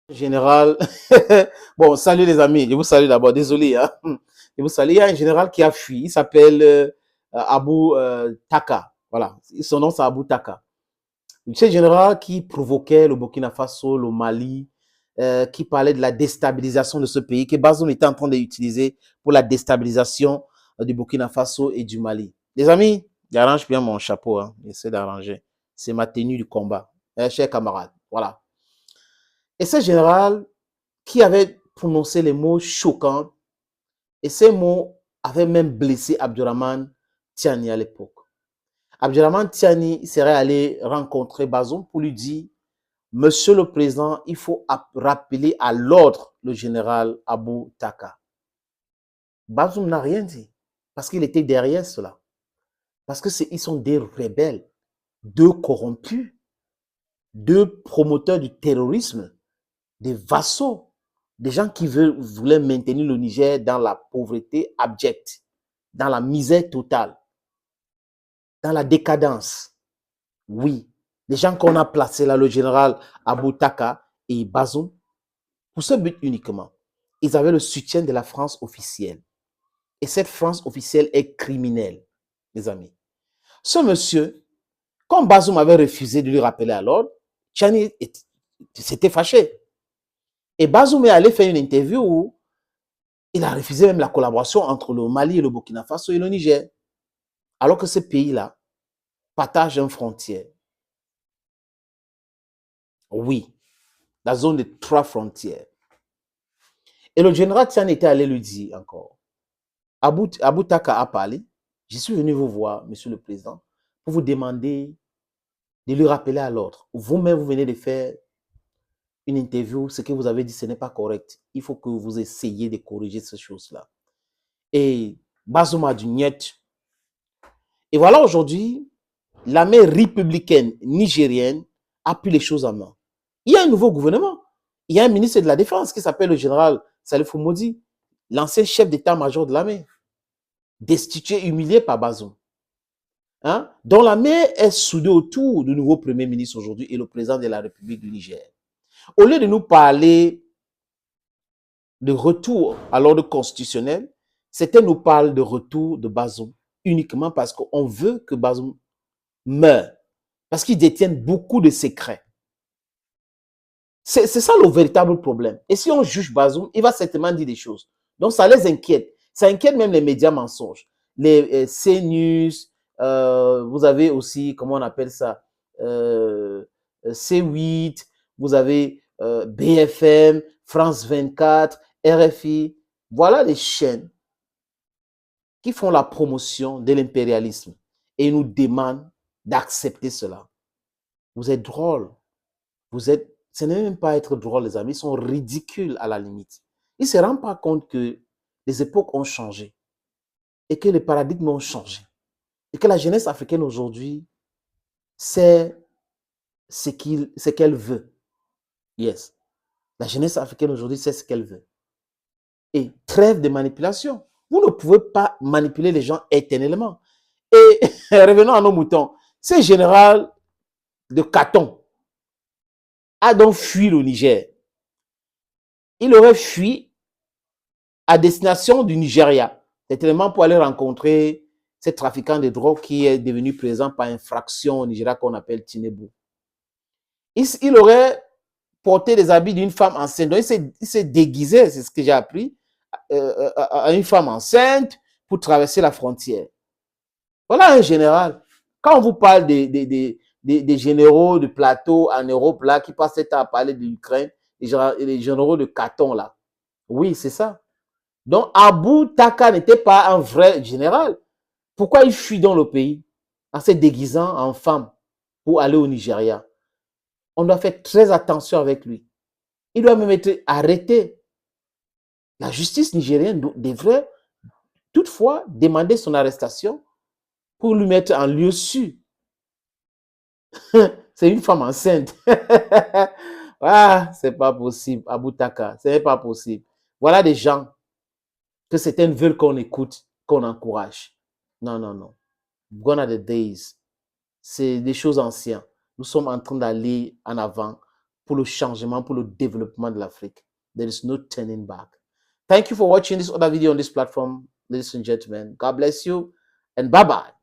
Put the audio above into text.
Général, bon, salut les amis, je vous salue d'abord, désolé, hein. Je vous salue. Il y a un général qui a fui, il s'appelle Abou Taka, voilà, son nom c'est Abou Taka. C'est un général qui provoquait le Burkina Faso, le Mali, qui parlait de la déstabilisation de ce pays, que Bazoum était en train d'utiliser pour la déstabilisation du Burkina Faso et du Mali. Les amis, j'arrange bien mon chapeau, hein, j'essaie d'arranger. C'est ma tenue du combat, chers camarades, voilà. Et ce général qui avait prononcé les mots choquants, et ces mots avaient même blessé Abdurrahman Tiani à l'époque. Abdurrahman Tiani serait allé rencontrer Bazoum pour lui dire, Monsieur le Président, il faut rappeler à l'ordre le général Abou Taka. Bazoum n'a rien dit, parce qu'il était derrière cela. Parce que ils sont des rebelles, deux corrompus, deux promoteurs du terrorisme, des vassaux, des gens qui voulaient maintenir le Niger dans la pauvreté abjecte, dans la misère totale, dans la décadence. Oui, les gens qu'on a placés là, le général Abou Taka et Bazoum, pour ce but uniquement. Ils avaient le soutien de la France officielle. Et cette France officielle est criminelle, les amis. Ce monsieur, quand Bazoum avait refusé de lui rappeler à l'ordre, Tchani s'était fâché. Et Bazoum est allé faire une interview où il a refusé même la collaboration entre le Mali et le Burkina Faso et le Niger. Alors que ces pays-là partagent une frontière. Oui, la zone de 3 frontières. Et le général Tian était allé lui dire encore, Abou Taka a parlé, je suis venu vous voir, monsieur le président, pour vous demander de lui rappeler à l'ordre. Vous-même, vous venez de faire une interview, ce que vous avez dit, ce n'est pas correct. Il faut que vous essayiez de corriger ces choses-là. Et Bazoum a dit niet. Et voilà aujourd'hui, l'armée républicaine nigérienne a pris les choses en main. Il y a un nouveau gouvernement. Il y a un ministre de la Défense qui s'appelle le général Salifou Modi, l'ancien chef d'état-major de l'armée, destitué, humilié par Bazoum. Hein? Dont l'armée est soudée autour du nouveau premier ministre aujourd'hui et le président de la République du Niger. Au lieu de nous parler de retour à l'ordre constitutionnel, certains nous parlent de retour de Bazoum uniquement parce qu'on veut que Bazoum meure. Parce qu'ils détiennent beaucoup de secrets. C'est ça le véritable problème. Et si on juge Bazoum, il va certainement dire des choses. Donc ça les inquiète. Ça inquiète même les médias mensonges. Les CNews, vous avez aussi, comment on appelle ça, C8, vous avez BFM, France 24, RFI. Voilà les chaînes qui font la promotion de l'impérialisme. Et ils nous demandent d'accepter cela. Vous êtes drôle. Vous êtes, ce n'est même pas être drôle, les amis, ils sont ridicules à la limite. Ils ne se rendent pas compte que les époques ont changé et que les paradigmes ont changé et que la jeunesse africaine aujourd'hui sait ce qu'elle veut. Yes. La jeunesse africaine aujourd'hui sait ce qu'elle veut. Et trêve de manipulation. Vous ne pouvez pas manipuler les gens éternellement. Et revenons à nos moutons. Ce général de Caton a donc fui le Niger. Il aurait fui à destination du Nigeria, certainement pour aller rencontrer ce trafiquant de drogue qui est devenu présent par infraction au Nigeria qu'on appelle Tinebu. Il aurait porté les habits d'une femme enceinte. Donc il s'est déguisé, c'est ce que j'ai appris, à une femme enceinte pour traverser la frontière. Voilà un général. Quand on vous parle des généraux de plateau en Europe là, qui passent à parler de l'Ukraine, les généraux de Caton là, oui, c'est ça. Donc, Abou Taka n'était pas un vrai général. Pourquoi il fuit dans le pays en se déguisant en femme pour aller au Nigeria? On doit faire très attention avec lui. Il doit même être arrêté. La justice nigérienne devrait toutefois demander son arrestation pour lui mettre en lieu sûr. C'est une femme enceinte. Ah, c'est pas possible, Abou Taka, c'est pas possible. Voilà des gens que certains veulent qu'on écoute, qu'on encourage. Non, non, non. Gone are the days. C'est des choses anciennes. Nous sommes en train d'aller en avant pour le changement, pour le développement de l'Afrique. There is no turning back. Thank you for watching this other video on this platform, ladies and gentlemen. God bless you and bye-bye.